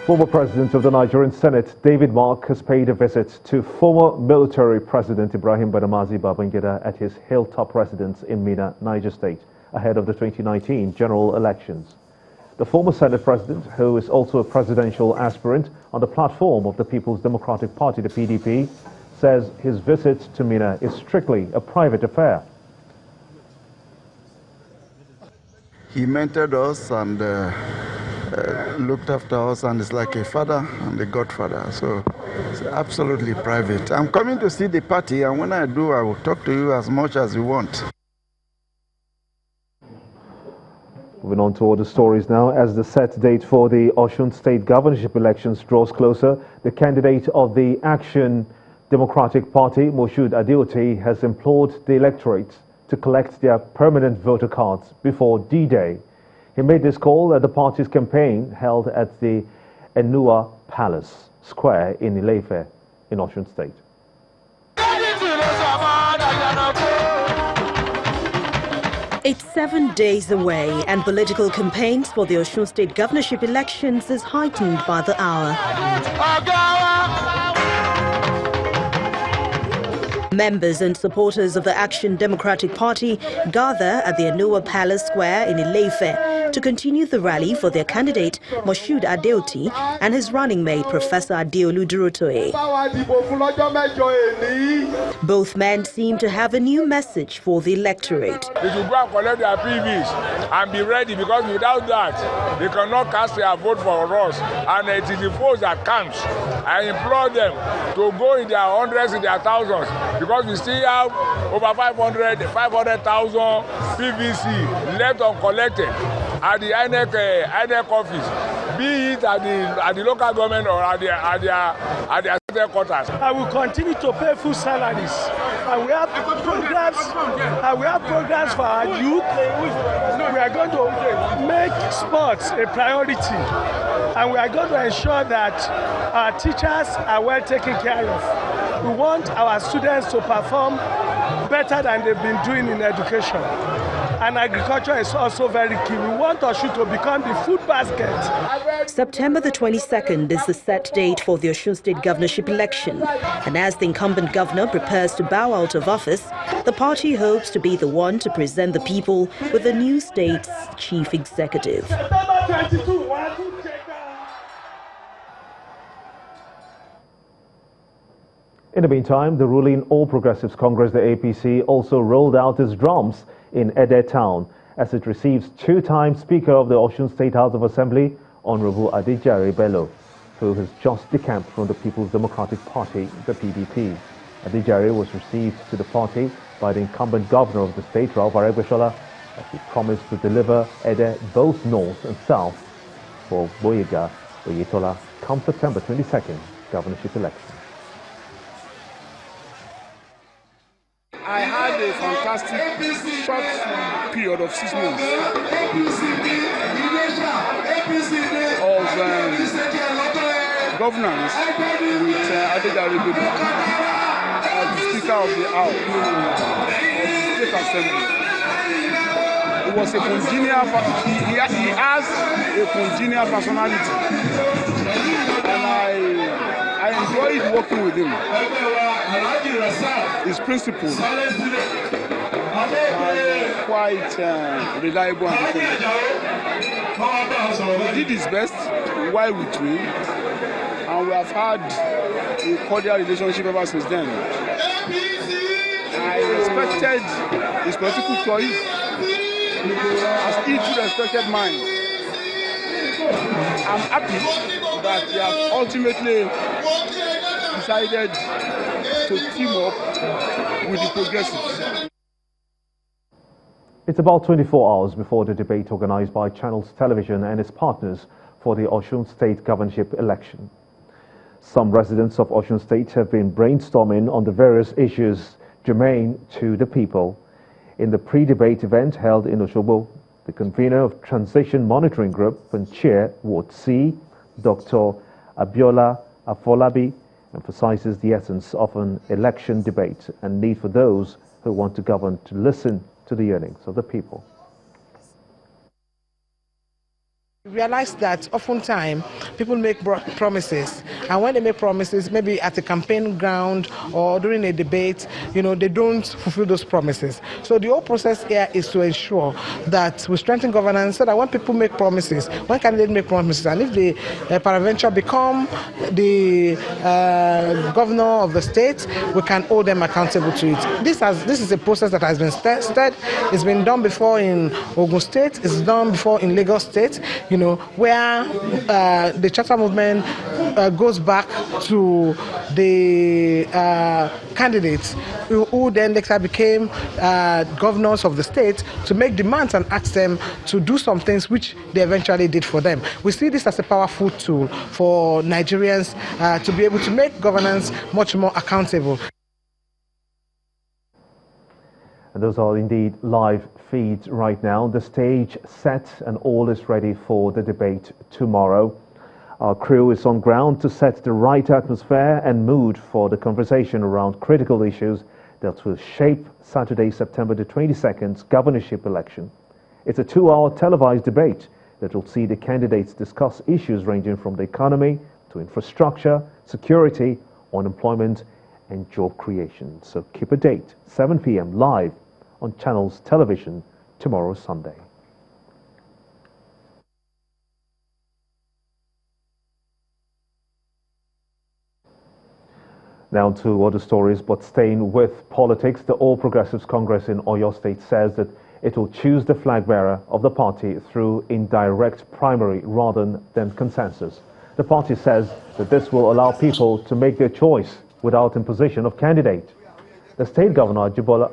Former President of the Nigerian Senate, David Mark, has paid a visit to former military President Ibrahim Badamaasi Babangida at his hilltop residence in Minna, Niger State, ahead of the 2019 general elections. The former Senate President, who is also a presidential aspirant on the platform of the People's Democratic Party, the PDP, says his visit to Minna is strictly a private affair. He mentored us and looked after us, and is like a father and a godfather, so it's absolutely private. I'm coming to see the party, and when I do, I will talk to you as much as you want. Moving on to other stories now. As the set date for the Osun State governorship elections draws closer, the candidate of the Action Democratic Party, Moshood Adeoti, has implored the electorate to collect their permanent voter cards before D-Day. He made this call at the party's campaign held at the Enua Palace Square in Ile-Ife in Osun State. It's 7 days away, and political campaigns for the Osun State governorship elections is heightened by the hour. Members and supporters of the Action Democratic Party gather at the Enua Palace Square in Ile-Ife to continue the rally for their candidate Moshood Adeoti and his running mate Professor Adeolu Durotoye. Both men seem to have a new message for the electorate. They should go and collect their PVs and be ready, because without that, they cannot cast their vote for us, and it is the votes that counts. I implore them to go in their hundreds, in their thousands, because we still have over 500,000 PVC left uncollected at the INEC office, be it at the local government or at their state quarters. I will continue to pay full salaries, and we have programs for our youth. We are going to make sports a priority, and we are going to ensure that our teachers are well taken care of. We want our students to perform better than they've been doing in education. And agriculture is also very key. We want Osun to become the food basket. September the 22nd is the set date for the Osun State governorship election. And as the incumbent governor prepares to bow out of office, the party hopes to be the one to present the people with the new state's chief executive. In the meantime, the ruling All Progressives Congress, the APC, also rolled out its drums in Ede town as it receives two-time Speaker of the Osun State House of Assembly, Honorable Adejare Bello, who has just decamped from the People's Democratic Party, the PDP. Adejare was received to the party by the incumbent governor of the state, Ralph Aregbesola, as he promised to deliver Ede both north and south for Boyega Oyetola come September 22nd governorship election. I had a fantastic short period of 6 months of governance with Adejare Bello as the Speaker of the House of the State Assembly. It was a congenial, he has a congenial personality, and I enjoyed working with him. His principles are quite reliable and dependable. He did his best while with me, and we have had a cordial relationship ever since then. I respected his political choice as he too respected mine. I'm happy that he has ultimately decided to team up with the Progressives. It's about 24 hours before the debate organized by Channels Television and its partners for the Osun State governorship election. Some residents of Osun State have been brainstorming on the various issues germane to the people. In the pre-debate event held in Osogbo, the convener of Transition Monitoring Group and Chair Ward C, Dr. Abiola Afolabi, emphasizes the essence of an election debate and need for those who want to govern to listen to the yearnings of the people. Realize that oftentimes people make promises, and when they make promises, maybe at a campaign ground or during a debate, they don't fulfill those promises. So the whole process here is to ensure that we strengthen governance so that when people make promises, when candidates make promises, and if they peradventure become the governor of the state, we can hold them accountable to it. This is a process that has been started. It's been done before in Ogun State. It's done before in Lagos State. Where the charter movement goes back to the candidates who then later became governors of the state to make demands and ask them to do some things which they eventually did for them. We see this as a powerful tool for Nigerians to be able to make governance much more accountable. And those are indeed live feeds right now. The stage set and all is ready for the debate tomorrow. Our crew is on ground to set the right atmosphere and mood for the conversation around critical issues that will shape Saturday, September the 22nd's governorship election. It's a 2-hour televised debate that will see the candidates discuss issues ranging from the economy to infrastructure, security, unemployment and job creation. So keep a date, 7 p.m. live on Channels Television tomorrow, Sunday. Now to other stories, but staying with politics, the All Progressives Congress in Oyo State says that it will choose the flag bearer of the party through indirect primary rather than consensus. The party says that this will allow people to make their choice without imposition of candidate. The state governor, Abiola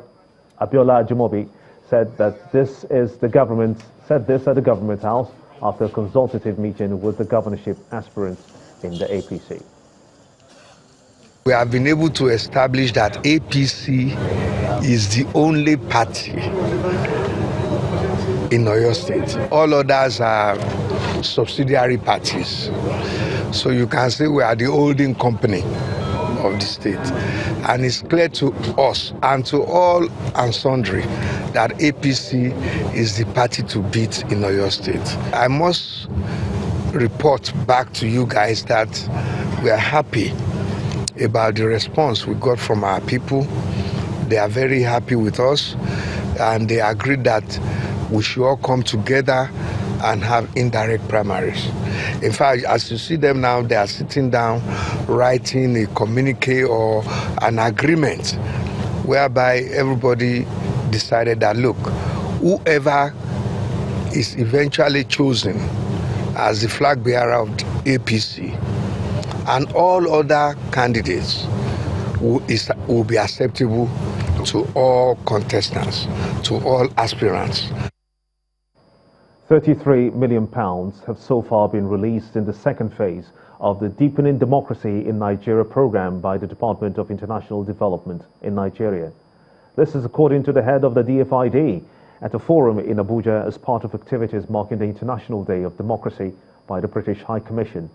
Ajimobi, said that this at the government house after a consultative meeting with the governorship aspirants in the APC. We have been able to establish that APC is the only party in Oyo State. All others are subsidiary parties. So you can say we are the holding company of the state. And it's clear to us and to all and sundry that APC is the party to beat in Oyo State. I must report back to you guys that we are happy about the response we got from our people. They are very happy with us and they agreed that we should all come together and have indirect primaries. In fact, as you see them now, they are sitting down, writing a communique or an agreement whereby everybody decided that, look, whoever is eventually chosen as the flag bearer of the APC and all other candidates will be acceptable to all contestants, to all aspirants. £33 million have so far been released in the second phase of the Deepening Democracy in Nigeria program by the Department of International Development in Nigeria. This is according to the head of the DFID at a forum in Abuja as part of activities marking the International Day of Democracy by the British High Commission.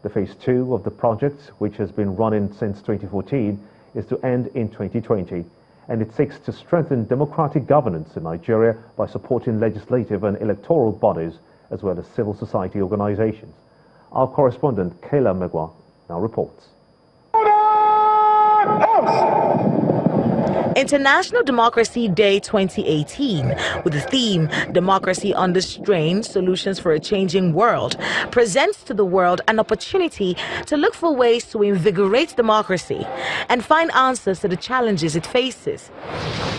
The phase 2 of the project, which has been running since 2014, is to end in 2020. And it seeks to strengthen democratic governance in Nigeria by supporting legislative and electoral bodies as well as civil society organizations. Our correspondent Kayla Megwa now reports. International Democracy Day 2018, with the theme Democracy Under Strain, Solutions for a Changing World, presents to the world an opportunity to look for ways to invigorate democracy and find answers to the challenges it faces.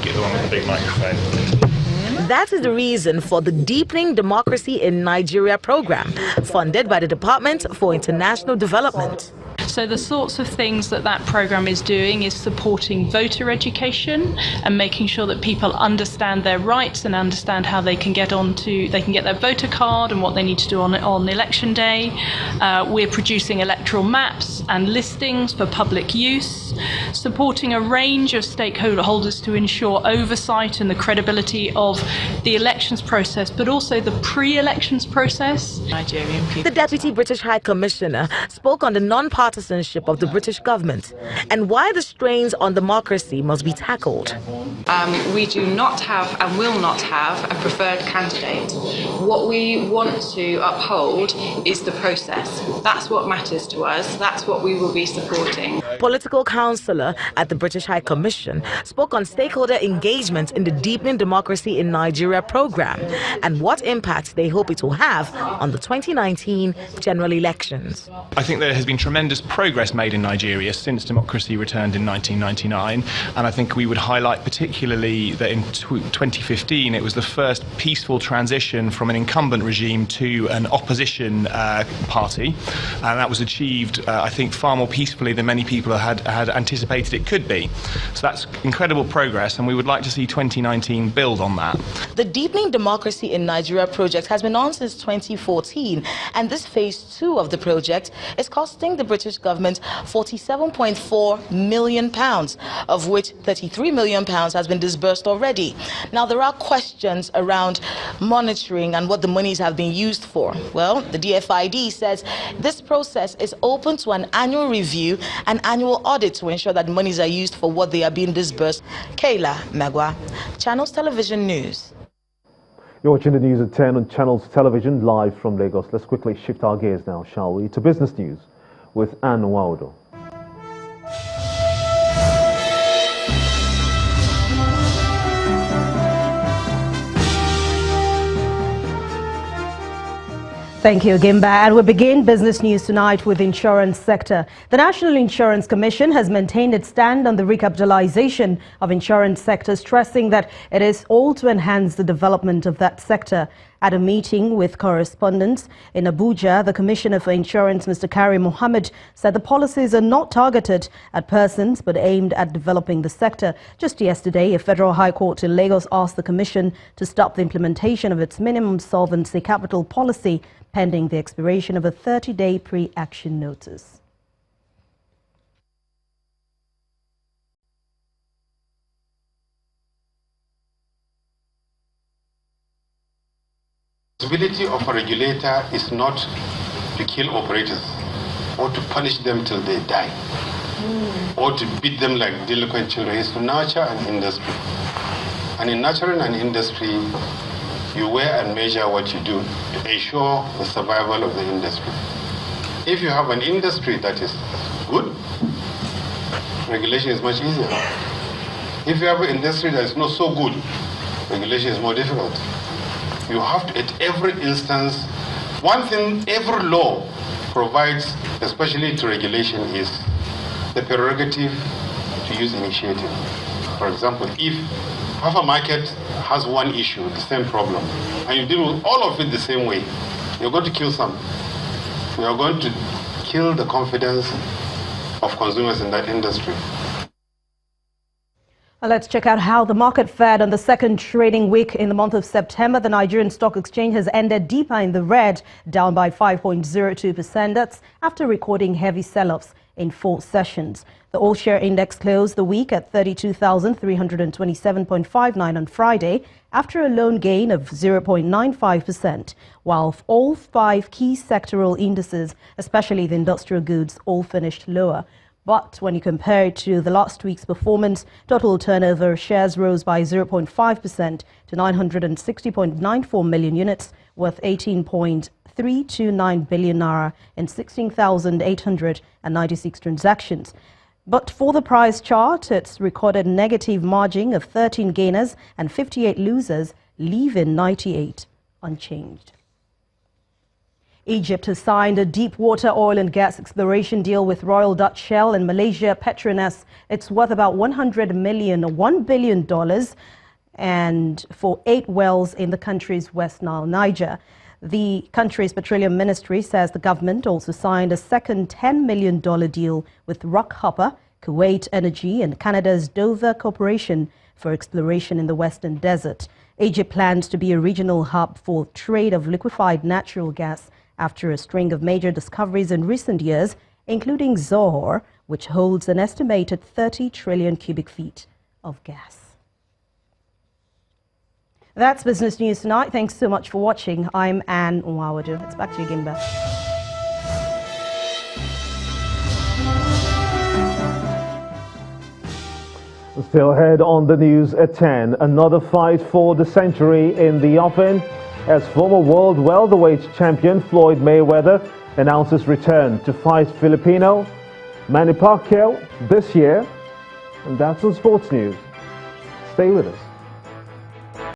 Get the one with the big microphone. That is the reason for the Deepening Democracy in Nigeria program, funded by the Department for International Development. So the sorts of things that program is doing is supporting voter education and making sure that people understand their rights and understand how they can get their voter card and what they need to do on election day. We're producing electoral maps and listings for public use, supporting a range of stakeholders to ensure oversight and the credibility of the elections process, but also the pre-elections process. The Deputy British High Commissioner spoke on the non-partisan partisanship of the British government and why the strains on democracy must be tackled. We do not have and will not have a preferred candidate. What we want to uphold is the process. That's what matters to us. That's what we will be supporting. Political counsellor at the British High Commission spoke on stakeholder engagement in the Deepening Democracy in Nigeria program and what impact they hope it will have on the 2019 general elections. I think there has been tremendous progress made in Nigeria since democracy returned in 1999, and I think we would highlight particularly that in 2015 it was the first peaceful transition from an incumbent regime to an opposition party, and that was achieved I think far more peacefully than many people had anticipated it could be. So that's incredible progress, and we would like to see 2019 build on that. The Deepening Democracy in Nigeria project has been on since 2014, and this phase 2 of the project is costing the British government £47.4 million, of which £33 million has been disbursed already. Now, there are questions around monitoring and what the monies have been used for. Well, the DFID says this process is open to an annual review and annual audit to ensure that monies are used for what they are being disbursed. Kayla Megwa, Channels Television News. You're watching the news at 10 on Channels Television, live from Lagos. Let's quickly shift our gears now, shall we, to business news with Anne Nwaudo. Thank you, Gimba. And we begin business news tonight with the insurance sector. The National Insurance Commission has maintained its stand on the recapitalization of insurance sector, stressing that it is all to enhance the development of that sector. At a meeting with correspondents in Abuja, the Commissioner for Insurance, Mr. Kari Mohammed, said the policies are not targeted at persons but aimed at developing the sector. Just yesterday, a federal high court in Lagos asked the Commission to stop the implementation of its minimum solvency capital policy pending the expiration of a 30-day pre-action notice. The responsibility of a regulator is not to kill operators or to punish them till they die or to beat them like delinquent children. It's to nurture an industry. And in nurturing an industry, you weigh and measure what you do to ensure the survival of the industry. If you have an industry that is good, regulation is much easier. If you have an industry that is not so good, regulation is more difficult. You have to, at every instance, one thing every law provides, especially to regulation, is the prerogative to use initiative. For example, if half a market has one issue, the same problem, and you deal with all of it the same way, you're going to kill some. You are going to kill the confidence of consumers in that industry. Let's check out how the market fared on the second trading week in the month of September. The Nigerian Stock Exchange has ended deeper in the red, down by 5.02%. That's after recording heavy sell-offs in 4 sessions. The all-share index closed the week at 32,327.59 on Friday, after a lone gain of 0.95%, while all 5 key sectoral indices, especially the industrial goods, all finished lower. But when you compare it to the last week's performance, total turnover of shares rose by 0.5% to 960.94 million units, worth 18.329 billion naira in 16,896 transactions. But for the price chart, it's recorded negative margin of 13 gainers and 58 losers, leaving 98 unchanged. Egypt has signed a deep-water oil and gas exploration deal with Royal Dutch Shell and Malaysia Petronas. It's worth about $1 billion, and for 8 wells in the country's West Nile, Niger. The country's petroleum ministry says the government also signed a second $10 million deal with Rockhopper, Kuwait Energy, and Canada's Dover Corporation for exploration in the Western Desert. Egypt plans to be a regional hub for trade of liquefied natural gas after a string of major discoveries in recent years, including Zohor, which holds an estimated 30 trillion cubic feet of gas. That's business news tonight. Thanks so much for watching. I'm Anne Nwaudo. It's back to you, Gimba. Still ahead on the news at 10, another fight for the century in the offing as former world welterweight champion Floyd Mayweather announces return to fight Filipino Manny Pacquiao this year. And that's on Sports News. Stay with us.